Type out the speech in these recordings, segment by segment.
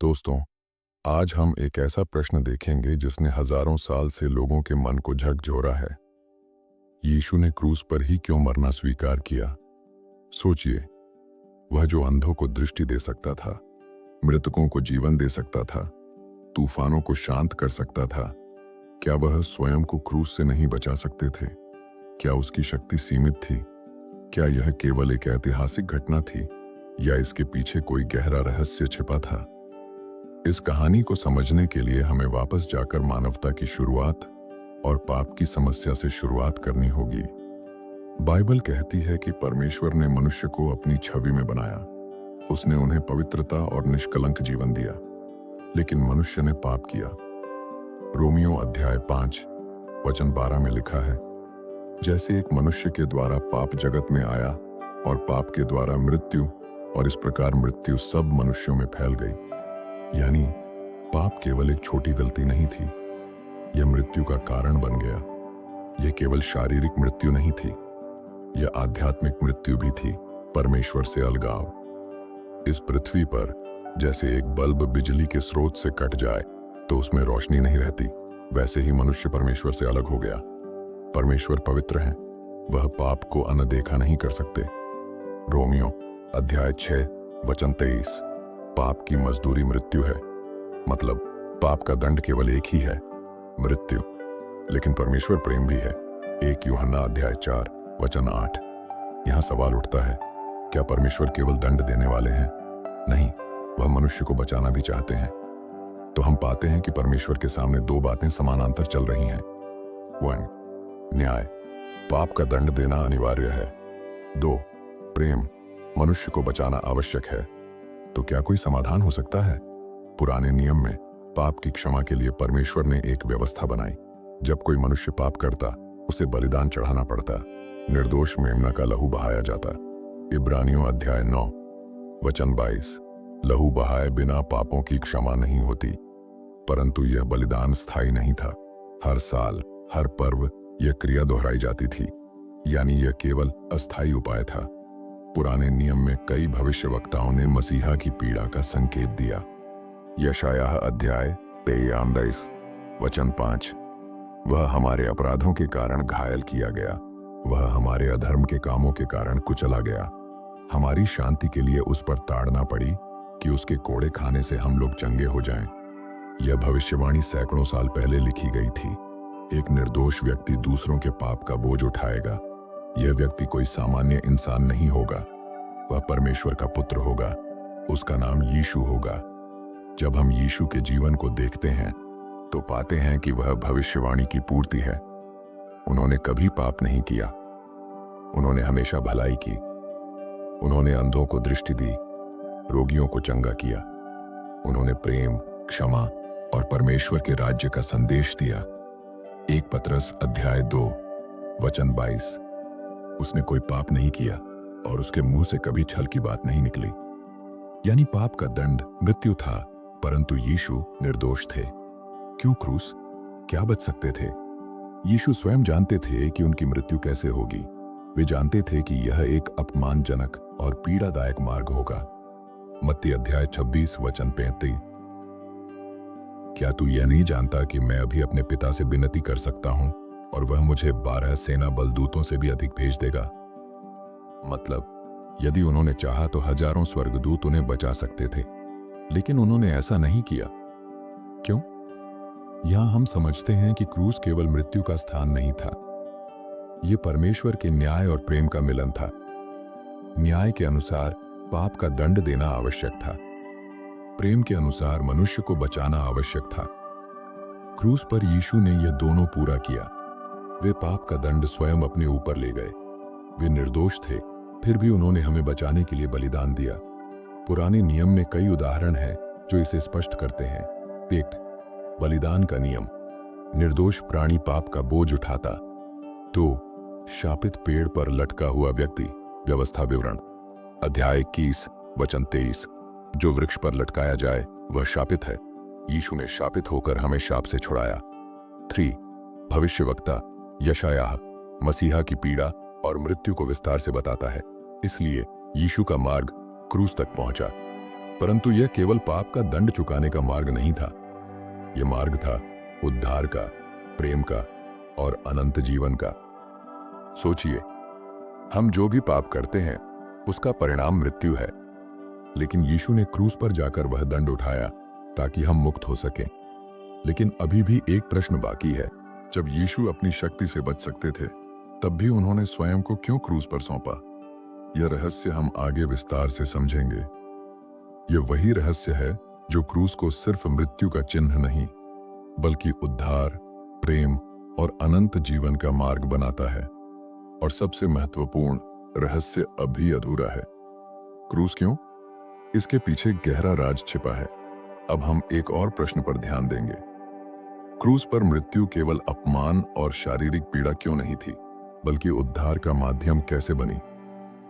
दोस्तों, आज हम एक ऐसा प्रश्न देखेंगे जिसने हजारों साल से लोगों के मन को झकझोरा है। यीशु ने क्रूस पर ही क्यों मरना स्वीकार किया? सोचिए, वह जो अंधों को दृष्टि दे सकता था, मृतकों को जीवन दे सकता था, तूफानों को शांत कर सकता था, क्या वह स्वयं को क्रूस से नहीं बचा सकते थे? क्या उसकी शक्ति सीमित थी? क्या यह केवल एक ऐतिहासिक घटना थी या इसके पीछे कोई गहरा रहस्य छिपा था? इस कहानी को समझने के लिए हमें वापस जाकर मानवता की शुरुआत और पाप की समस्या से शुरुआत करनी होगी। बाइबल कहती है कि परमेश्वर ने मनुष्य को अपनी छवि में बनाया। उसने उन्हें पवित्रता और निष्कलंक जीवन दिया, लेकिन मनुष्य ने पाप किया। रोमियो अध्याय 5 वचन 12 में लिखा है, जैसे एक मनुष्य के द्वारा पाप जगत में आया और पाप के द्वारा मृत्यु, और इस प्रकार मृत्यु सब मनुष्यों में फैल गई। यानी पाप केवल एक छोटी गलती नहीं थी, यह मृत्यु का कारण बन गया। यह केवल शारीरिक मृत्यु नहीं थी, यह आध्यात्मिक मृत्यु भी थी, परमेश्वर से अलगाव। इस पृथ्वी पर जैसे एक बल्ब बिजली के स्रोत से कट जाए तो उसमें रोशनी नहीं रहती, वैसे ही मनुष्य परमेश्वर से अलग हो गया। परमेश्वर पवित्र है, वह पाप को अनदेखा नहीं कर सकते। रोमियो अध्याय 6 वचन 23, पाप की मजदूरी मृत्यु है। मतलब पाप का दंड केवल एक ही है, मृत्यु, लेकिन परमेश्वर प्रेम भी है। 1 यूहन्ना अध्याय 4 वचन 8। यहां सवाल उठता है, क्या परमेश्वर केवल दंड देने वाले हैं? नहीं, वह मनुष्य को बचाना भी चाहते हैं। तो हम पाते हैं कि परमेश्वर के सामने दो बातें समानांतर चल रही हैं। 1 न्याय, पाप का दंड देना अनिवार्य है। 2 प्रेम, मनुष्य को बचाना आवश्यक है। तो क्या कोई समाधान हो सकता है? पुराने नियम में पाप की क्षमा के लिए परमेश्वर ने एक व्यवस्था बनाई। जब कोई मनुष्य पाप करता, उसे बलिदान चढ़ाना पड़ता, निर्दोष मेमना का लहू बहाया जाता। इब्रानियों अध्याय 9 वचन 22, लहू बहाए बिना पापों की क्षमा नहीं होती। परंतु यह बलिदान स्थायी नहीं था। हर साल, हर पर्व यह क्रिया दोहराई जाती थी, यानी यह केवल अस्थायी उपाय था। पुराने नियम में कई भविष्यवक्ताओं ने मसीहा की पीड़ा का संकेत दिया। यशायाह अध्याय 23 वचन 5, वह हमारे अपराधों के कारण घायल किया गया, वह हमारे अधर्म के कामों के कारण कुचला गया। हमारी शांति के लिए उस पर ताड़ना पड़ी कि उसके कोड़े खाने से हम लोग चंगे हो जाएं। यह भविष्यवाणी सैकड़ों साल पहले लिखी गई थी। एक निर्दोष व्यक्ति दूसरों के पाप का बोझ उठाएगा। यह व्यक्ति कोई सामान्य इंसान नहीं होगा, वह परमेश्वर का पुत्र होगा। उसका नाम यीशु होगा। जब हम यीशु के जीवन को देखते हैं तो पाते हैं कि वह भविष्यवाणी की पूर्ति है। उन्होंने कभी पाप नहीं किया, उन्होंने हमेशा भलाई की। उन्होंने अंधों को दृष्टि दी, रोगियों को चंगा किया। उन्होंने प्रेम, क्षमा और परमेश्वर के राज्य का संदेश दिया। 1 पतरस अध्याय 2 वचन 22, उसने कोई पाप नहीं किया और उसके मुंह से कभी छल की बात नहीं निकली। यानी पाप का दंड मृत्यु था, परंतु यीशु निर्दोष थे। क्यों क्रूस? क्या बच सकते थे? यीशु स्वयं जानते थे कि उनकी मृत्यु कैसे होगी। वे जानते थे कि यह एक अपमानजनक और पीड़ादायक मार्ग होगा। मत्ती अध्याय 26 वचन 35, क्या तू यह नहीं जानता कि मैं अभी अपने पिता से विनती कर सकता हूं और वह मुझे 12 सेना बलदूतों से भी अधिक भेज देगा? मतलब यदि उन्होंने चाहा तो हजारों स्वर्गदूत उन्हें बचा सकते थे, लेकिन उन्होंने ऐसा नहीं किया। क्यों? यहां हम समझते हैं कि क्रूस केवल मृत्यु का स्थान नहीं था, यह परमेश्वर के न्याय और प्रेम का मिलन था। न्याय के अनुसार पाप का दंड देना आवश्यक था, प्रेम के अनुसार मनुष्य को बचाना आवश्यक था। क्रूस पर यीशु ने यह दोनों पूरा किया। वे पाप का दंड स्वयं अपने ऊपर ले गए। वे निर्दोष थे, फिर भी उन्होंने हमें बचाने के लिए बलिदान दिया। पुराने नियम में कई उदाहरण हैं जो इसे स्पष्ट करते हैं। 1 बलिदान का नियम, निर्दोष प्राणी पाप का बोझ उठाता। 2 शापित पेड़ पर लटका हुआ व्यक्ति, व्यवस्था विवरण अध्याय 21 वचन 23, जो वृक्ष पर लटकाया जाए वह शापित है। यीशु ने शापित होकर हमें शाप से छुड़ाया। 3 भविष्यवक्ता यशायाह मसीहा की पीड़ा और मृत्यु को विस्तार से बताता है, इसलिए यीशु का मार्ग क्रूस तक पहुंचा। परंतु यह केवल पाप का दंड चुकाने का मार्ग नहीं था। यह मार्ग था उद्धार का, प्रेम का और अनंत जीवन का। सोचिए, हम जो भी पाप करते हैं उसका परिणाम मृत्यु है, लेकिन यीशु ने क्रूस पर जाकर वह दंड उठाया ताकि हम मुक्त हो सकें। लेकिन अभी भी एक प्रश्न बाकी है। जब यीशु अपनी शक्ति से बच सकते थे, तब भी उन्होंने स्वयं को क्यों क्रूस पर सौंपा? यह रहस्य हम आगे विस्तार से समझेंगे। यह वही रहस्य है जो क्रूस को सिर्फ मृत्यु का चिन्ह नहीं, बल्कि उद्धार, प्रेम और अनंत जीवन का मार्ग बनाता है। और सबसे महत्वपूर्ण रहस्य अभी अधूरा है। क्रूस क्यों? इसके पीछे गहरा राज छिपा है। अब हम एक और प्रश्न पर ध्यान देंगे। क्रूस पर मृत्यु केवल अपमान और शारीरिक पीड़ा क्यों नहीं थी, बल्कि उद्धार का माध्यम कैसे बनी?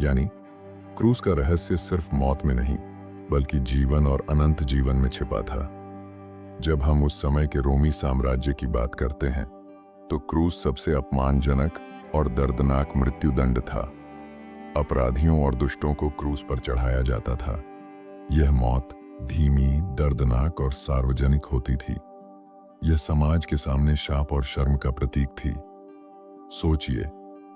यानी क्रूस का रहस्य सिर्फ मौत में नहीं, बल्कि जीवन और अनंत जीवन में छिपा था। जब हम उस समय के रोमी साम्राज्य की बात करते हैं, तो क्रूस सबसे अपमानजनक और दर्दनाक मृत्युदंड था। अपराधियों और दुष्टों को क्रूस पर चढ़ाया जाता था। यह मौत धीमी, दर्दनाक और सार्वजनिक होती थी। यह समाज के सामने शाप और शर्म का प्रतीक थी। सोचिए,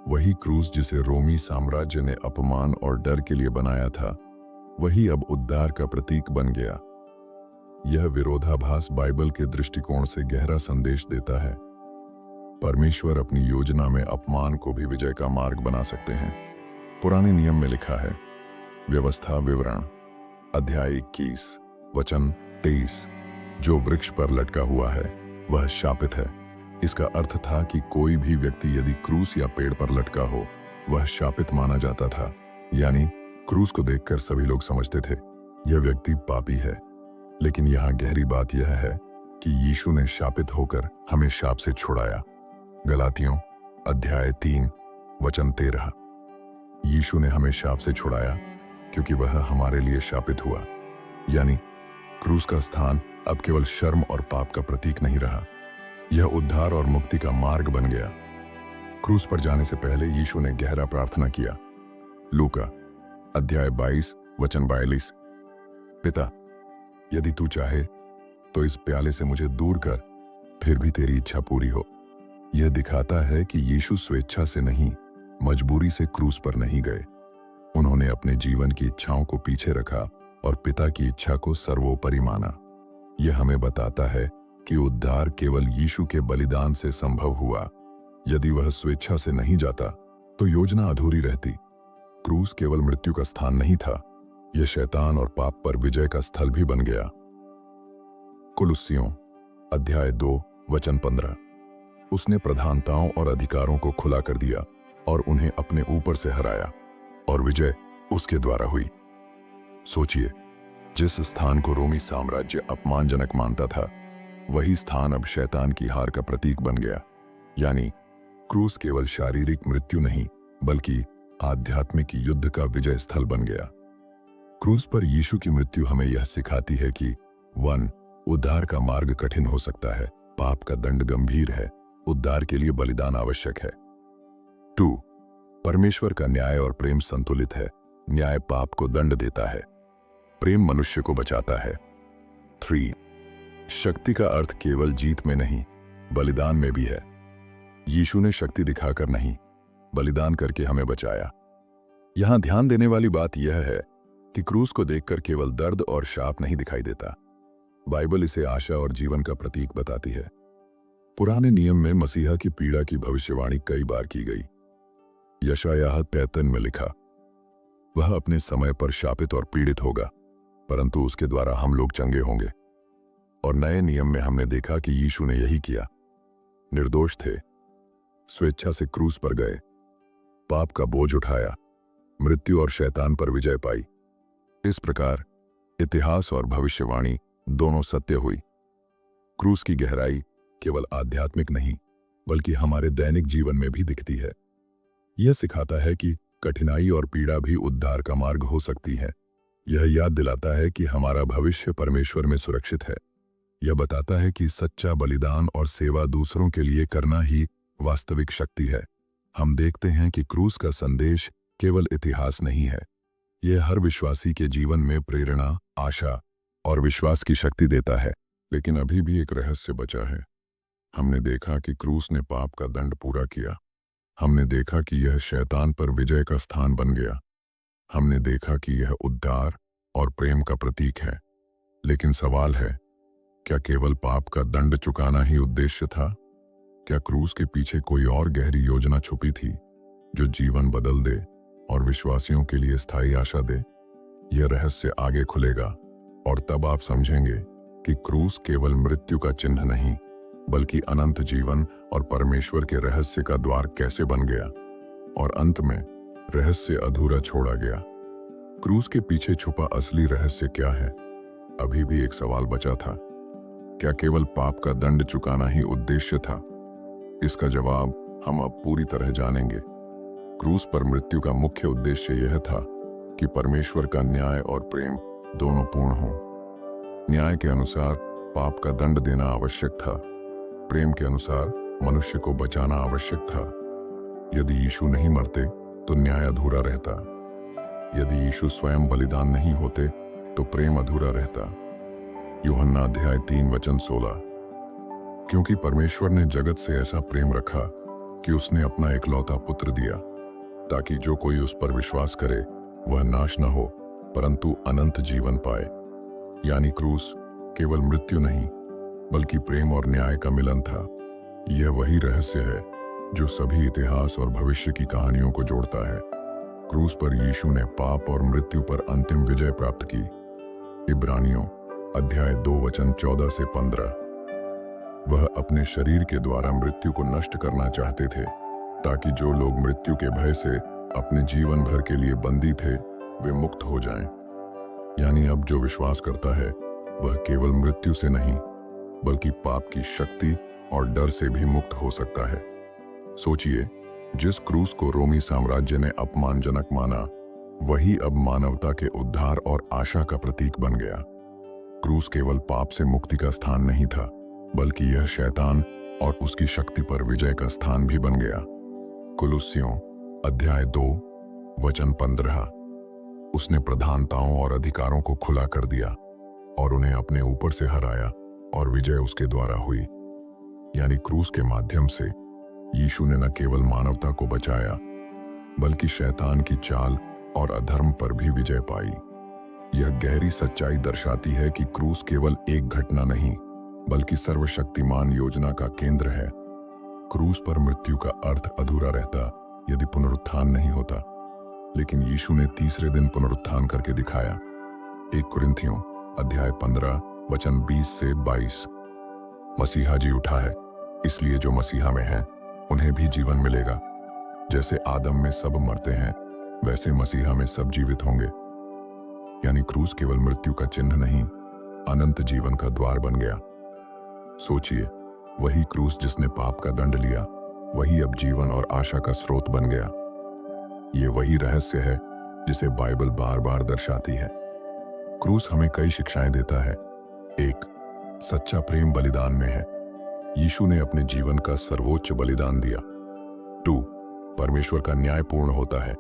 वही क्रूस जिसे रोमी साम्राज्य ने अपमान और डर के लिए बनाया था, वही अब उद्धार का प्रतीक बन गया। यह विरोधाभास बाइबल के दृष्टिकोण से गहरा संदेश देता है। परमेश्वर अपनी योजना में अपमान को भी विजय का मार्ग बना सकते हैं। पुराने नियम में लिखा है, व्यवस्था विवरण अध्याय 21 वचन 23, जो वृक्ष पर लटका हुआ है वह शापित है। इसका अर्थ था कि कोई भी व्यक्ति यदि क्रूस या पेड़ पर लटका हो, वह शापित माना जाता था। यानी क्रूस को देखकर सभी लोग समझते थे, यह व्यक्ति पापी है। लेकिन यहाँ गहरी बात यह है कि यीशु ने शापित होकर हमें शाप से छुड़ाया। गलातियों अध्याय 3 वचन 13, यीशु ने हमें शाप से छुड़ाया क्योंकि वह हमारे लिए शापित हुआ। यानी क्रूस का स्थान अब केवल शर्म और पाप का प्रतीक नहीं रहा, यह उद्धार और मुक्ति का मार्ग बन गया। क्रूस पर जाने से पहले यीशु ने गहरा प्रार्थना किया। लूका अध्याय 22 वचन 42, पिता, यदि तू चाहे तो इस प्याले से मुझे दूर कर, फिर भी तेरी इच्छा पूरी हो। यह दिखाता है कि यीशु स्वेच्छा से नहीं, मजबूरी से क्रूस पर नहीं गए। उन्होंने अपने जीवन की इच्छाओं को पीछे रखा और पिता की इच्छा को सर्वोपरि माना। यह हमें बताता है कि उद्धार केवल यीशु के बलिदान से संभव हुआ। यदि वह स्वेच्छा से नहीं जाता तो योजना अधूरी रहती। क्रूस केवल मृत्यु का स्थान नहीं था, यह शैतान और पाप पर विजय का स्थल भी बन गया। कुलुस्सियों अध्याय 2 वचन 15, उसने प्रधानताओं और अधिकारों को खुला कर दिया और उन्हें अपने ऊपर से हराया, और विजय उसके द्वारा हुई। सोचिए, जिस स्थान को रोमी साम्राज्य अपमानजनक मानता था, वही स्थान अब शैतान की हार का प्रतीक बन गया। यानी क्रूस केवल शारीरिक मृत्यु नहीं, बल्कि आध्यात्मिक युद्ध का विजय स्थल बन गया। क्रूस पर यीशु की मृत्यु हमें यह सिखाती है कि 1. उद्धार का मार्ग कठिन हो सकता है, पाप का दंड गंभीर है, उद्धार के लिए बलिदान आवश्यक है। 2. परमेश्वर का न्याय और प्रेम संतुलित है, न्याय पाप को दंड देता है, प्रेम मनुष्य को बचाता है। 3. शक्ति का अर्थ केवल जीत में नहीं, बलिदान में भी है। यीशु ने शक्ति दिखाकर नहीं, बलिदान करके हमें बचाया। यहां ध्यान देने वाली बात यह है कि क्रूस को देखकर केवल दर्द और शाप नहीं दिखाई देता, बाइबल इसे आशा और जीवन का प्रतीक बताती है। पुराने नियम में मसीहा की पीड़ा की भविष्यवाणी कई बार की गई। यशायाह 53 में लिखा, वह अपने समय पर शापित और पीड़ित होगा, परंतु उसके द्वारा हम लोग चंगे होंगे। और नए नियम में हमने देखा कि यीशु ने यही किया। निर्दोष थे, स्वेच्छा से क्रूस पर गए, पाप का बोझ उठाया, मृत्यु और शैतान पर विजय पाई। इस प्रकार इतिहास और भविष्यवाणी दोनों सत्य हुई। क्रूस की गहराई केवल आध्यात्मिक नहीं, बल्कि हमारे दैनिक जीवन में भी दिखती है। यह सिखाता है कि कठिनाई और पीड़ा भी उद्धार का मार्ग हो सकती है। यह याद दिलाता है कि हमारा भविष्य परमेश्वर में सुरक्षित है। यह बताता है कि सच्चा बलिदान और सेवा दूसरों के लिए करना ही वास्तविक शक्ति है। हम देखते हैं कि क्रूस का संदेश केवल इतिहास नहीं है, यह हर विश्वासी के जीवन में प्रेरणा, आशा और विश्वास की शक्ति देता है। लेकिन अभी भी एक रहस्य बचा है। हमने देखा कि क्रूस ने पाप का दंड पूरा किया। हमने देखा कि यह शैतान पर विजय का स्थान बन गया। हमने देखा कि यह उद्धार और प्रेम का प्रतीक है। लेकिन सवाल है, क्या केवल पाप का दंड चुकाना ही उद्देश्य था? क्या क्रूस के पीछे कोई और गहरी योजना छुपी थी, जो जीवन बदल दे और विश्वासियों के लिए स्थायी आशा दे? यह रहस्य आगे खुलेगा और तब आप समझेंगे कि क्रूस केवल मृत्यु का चिन्ह नहीं, बल्कि अनंत जीवन और परमेश्वर के रहस्य का द्वार कैसे बन गया और अंत में रहस्य अधूरा छोड़ा गया। क्रूस के पीछे छुपा असली रहस्य क्या है? अभी भी एक सवाल बचा था, क्या केवल पाप का दंड चुकाना ही उद्देश्य था? इसका जवाब हम अब पूरी तरह जानेंगे। क्रूस पर मृत्यु का मुख्य उद्देश्य यह था कि परमेश्वर का न्याय और प्रेम दोनों पूर्ण हों। न्याय के अनुसार पाप का दंड देना आवश्यक था, प्रेम के अनुसार मनुष्य को बचाना आवश्यक था। यदि यीशु नहीं मरते तो न्याय अधूरा रहता। यदि यीशु स्वयं बलिदान नहीं होते तो प्रेम अधूरा रहता। यूहन्ना अध्याय 3 वचन 16। क्योंकि परमेश्वर ने जगत से ऐसा प्रेम रखा कि उसने अपना इकलौता पुत्र दिया, ताकि जो कोई उस पर विश्वास करे वह नाश न हो परंतु अनंत जीवन पाए। यानी क्रूस केवल मृत्यु नहीं, बल्कि प्रेम और न्याय का मिलन था। यह वही रहस्य है जो सभी इतिहास और भविष्य की कहानियों को जोड़ता है। क्रूस पर यीशु ने पाप और मृत्यु पर अंतिम विजय प्राप्त की। इब्रानियों अध्याय 2 वचन 14 से 15। वह अपने शरीर के द्वारा मृत्यु को नष्ट करना चाहते थे, ताकि जो लोग मृत्यु के भय से अपने जीवन भर के लिए बंदी थे वे मुक्त हो जाएं। यानी अब जो विश्वास करता है वह केवल मृत्यु से नहीं, बल्कि पाप की शक्ति और डर से भी मुक्त हो सकता है। सोचिए, जिस क्रूस को रोमी साम्राज्य ने अपमानजनक माना, वही अब मानवता के उद्धार और आशा का प्रतीक बन गया। क्रूस केवल पाप से मुक्ति का स्थान नहीं था, बल्कि यह शैतान और उसकी शक्ति पर विजय का स्थान भी बन गया। कुलुस्सियों अध्याय 2 वचन 15। उसने प्रधानताओं और अधिकारों को खुला कर दिया और उन्हें अपने ऊपर से हराया और विजय उसके द्वारा हुई। यानी क्रूस के माध्यम से यीशु ने न केवल मानवता को बचाया, बल्कि शैतान की चाल और अधर्म पर भी विजय पाई। यह गहरी सच्चाई दर्शाती है कि क्रूस केवल एक घटना नहीं, बल्कि सर्वशक्तिमान योजना का केंद्र है। क्रूस पर मृत्यु का अर्थ अधूरा रहता यदि पुनरुत्थान नहीं होता, लेकिन यीशु ने तीसरे दिन पुनरुत्थान करके दिखाया। 1 कुरिन्थियों अध्याय 15 वचन 20 से 22। मसीहा जी उठा है, इसलिए जो मसीहा में हैं उन्हें भी जीवन मिलेगा। जैसे आदम में सब मरते हैं, वैसे मसीहा में सब जीवित होंगे। यानी क्रूस केवल मृत्यु का चिन्ह नहीं, अनंत जीवन का द्वार बन गया। सोचिए, वही क्रूस जिसने पाप का दंड लिया, वही अब जीवन और आशा का स्रोत बन गया। ये वही रहस्य है जिसे बाइबल बार बार दर्शाती है। क्रूस हमें कई शिक्षाएं देता है। 1, सच्चा प्रेम बलिदान में है। यीशु ने अपने जीवन का सर्वोच्च बलिदान दिया। 2, परमेश्वर का न्याय पूर्ण होता है।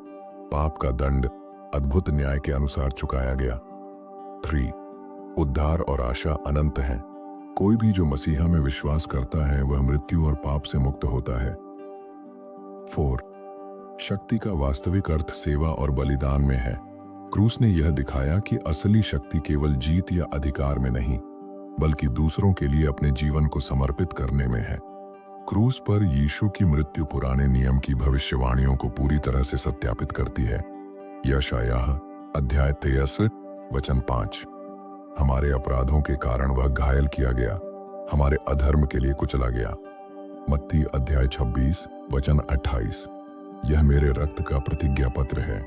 पाप का दंड अद्भुत न्याय के अनुसार चुकाया गया। 3, उद्धार और आशा अनंत है। कोई भी जो मसीहा में विश्वास करता है वह मृत्यु और पाप से मुक्त होता है। 4, शक्ति का वास्तविक अर्थ सेवा और बलिदान में है। क्रूस ने यह दिखाया कि असली शक्ति केवल जीत या अधिकार में नहीं, बल्कि दूसरों के लिए अपने जीवन को समर्पित करने में है। क्रूस पर यीशु की मृत्यु पुराने नियम की भविष्यवाणियों को पूरी तरह से सत्यापित करती है। यशायाह अध्याय 63 वचन 5। हमारे अपराधों के कारण वह घायल किया गया, हमारे अधर्म के लिए कुचला गया। मत्ती अध्याय 26 वचन 28। यह मेरे रक्त का प्रतिज्ञा पत्र है,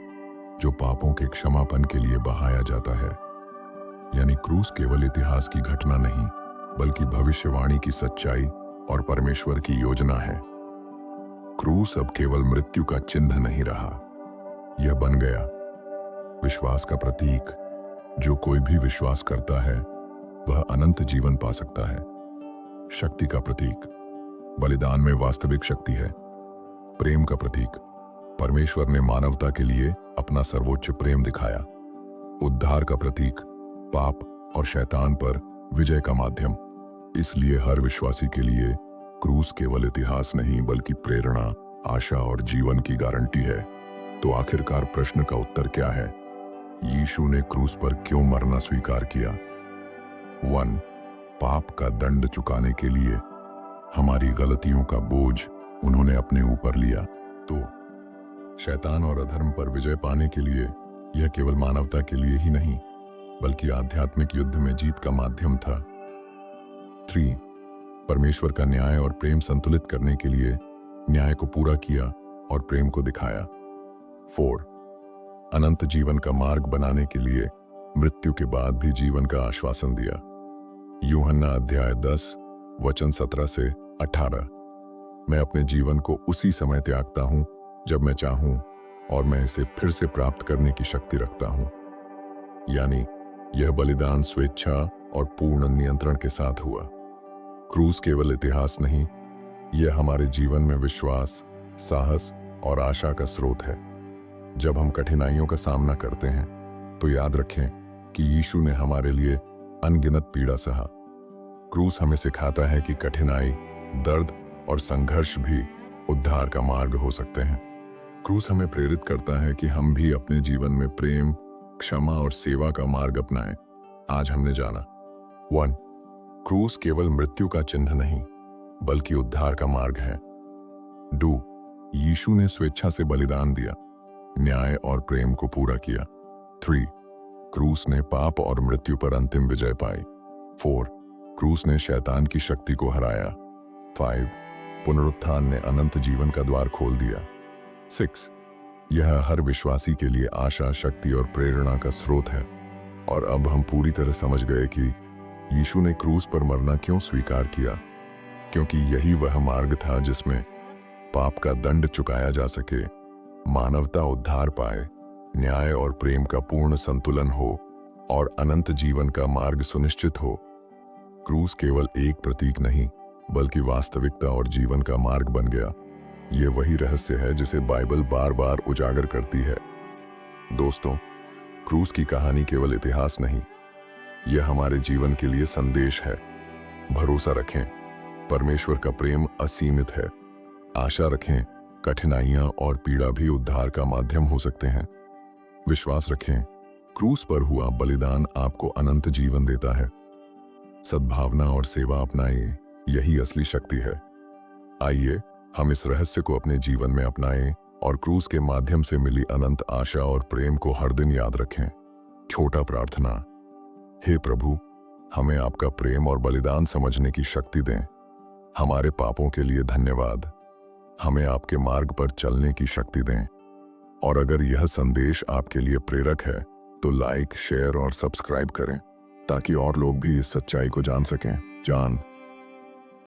जो पापों के क्षमापन के लिए बहाया जाता है। यानी क्रूस केवल इतिहास की घटना नहीं, बल्कि भविष्यवाणी की सच्चाई और परमेश्वर की योजना है। क्रूस अब केवल मृत्यु का चिन्ह नहीं रहा, यह बन गया विश्वास का प्रतीक। जो कोई भी विश्वास करता है वह अनंत जीवन पा सकता है। शक्ति का प्रतीक, बलिदान में वास्तविक शक्ति है। प्रेम का प्रतीक, परमेश्वर ने मानवता के लिए अपना सर्वोच्च प्रेम दिखाया। उद्धार का प्रतीक, पाप और शैतान पर विजय का माध्यम। इसलिए हर विश्वासी के लिए क्रूस केवल इतिहास नहीं बल्कि प्रेरणा, आशा और जीवन की गारंटी है। तो आखिरकार प्रश्न का उत्तर क्या है? यीशु ने क्रूस पर क्यों मरना स्वीकार किया? 1. पाप का दंड चुकाने के लिए। हमारी गलतियों का बोझ उन्होंने अपने ऊपर लिया। तो शैतान और अधर्म पर विजय पाने के लिए यह केवल मानवता के लिए ही नहीं बल्कि आध्यात्मिक युद्ध में जीत का माध्यम था। 3. परमेश्वर का न्याय और प्रेम संतुलित करने के लिए न्याय को पूरा किया और प्रेम को दिखाया। 4. अनंत जीवन का मार्ग बनाने के लिए मृत्यु के बाद भी जीवन का आश्वासन दिया। यूहन्ना अध्याय 10 वचन 17 से 18। मैं अपने जीवन को उसी समय त्यागता हूं जब मैं चाहूं और मैं इसे फिर से प्राप्त करने की शक्ति रखता हूं। यानी यह बलिदान स्वेच्छा और पूर्ण नियंत्रण के साथ हुआ। क्रूस केवल इतिहास नहीं, यह हमारे जीवन में विश्वास, साहस और आशा का स्रोत है। जब हम कठिनाइयों का सामना करते हैं तो याद रखें कि यीशु ने हमारे लिए अनगिनत पीड़ा सहा। क्रूस हमें सिखाता है कि कठिनाई, दर्द और संघर्ष भी उद्धार का मार्ग हो सकते हैं। क्रूस हमें प्रेरित करता है कि हम भी अपने जीवन में प्रेम, क्षमा और सेवा का मार्ग अपनाएं। आज हमने जाना 1. क्रूस केवल मृत्यु का चिन्ह नहीं बल्कि उद्धार का मार्ग है। 2. यीशु ने स्वेच्छा से बलिदान दिया, न्याय और प्रेम को पूरा किया। 3. क्रूस ने पाप और मृत्यु पर अंतिम विजय पाई। 4. क्रूस ने शैतान की शक्ति को हराया। 5. पुनरुत्थान ने अनंत जीवन का द्वार खोल दिया। 6. यह हर विश्वासी के लिए आशा, शक्ति और प्रेरणा का स्रोत है। और अब हम पूरी तरह समझ गए कि यीशु ने क्रूस पर मरना क्यों स्वीकार किया, क्योंकि यही वह मार्ग था जिसमें पाप का दंड चुकाया जा सके, मानवता उद्धार पाए, न्याय और प्रेम का पूर्ण संतुलन हो और अनंत जीवन का मार्ग सुनिश्चित हो। क्रूस केवल एक प्रतीक नहीं बल्कि वास्तविकता और जीवन का मार्ग बन गया। ये वही रहस्य है जिसे बाइबल बार बार उजागर करती है। दोस्तों, क्रूस की कहानी केवल इतिहास नहीं, यह हमारे जीवन के लिए संदेश है। भरोसा रखें, परमेश्वर का प्रेम असीमित है। आशा रखें, कठिनाइयां और पीड़ा भी उद्धार का माध्यम हो सकते हैं। विश्वास रखें, क्रूस पर हुआ बलिदान आपको अनंत जीवन देता है। सद्भावना और सेवा अपनाएं, यही असली शक्ति है। आइए हम इस रहस्य को अपने जीवन में अपनाएं और क्रूस के माध्यम से मिली अनंत आशा और प्रेम को हर दिन याद रखें। छोटा प्रार्थना। हे प्रभु, हमें आपका प्रेम और बलिदान समझने की शक्ति दें। हमारे पापों के लिए धन्यवाद। हमें आपके मार्ग पर चलने की शक्ति दें। और अगर यह संदेश आपके लिए प्रेरक है तो लाइक, शेयर और सब्सक्राइब करें ताकि और लोग भी इस सच्चाई को जान सकें।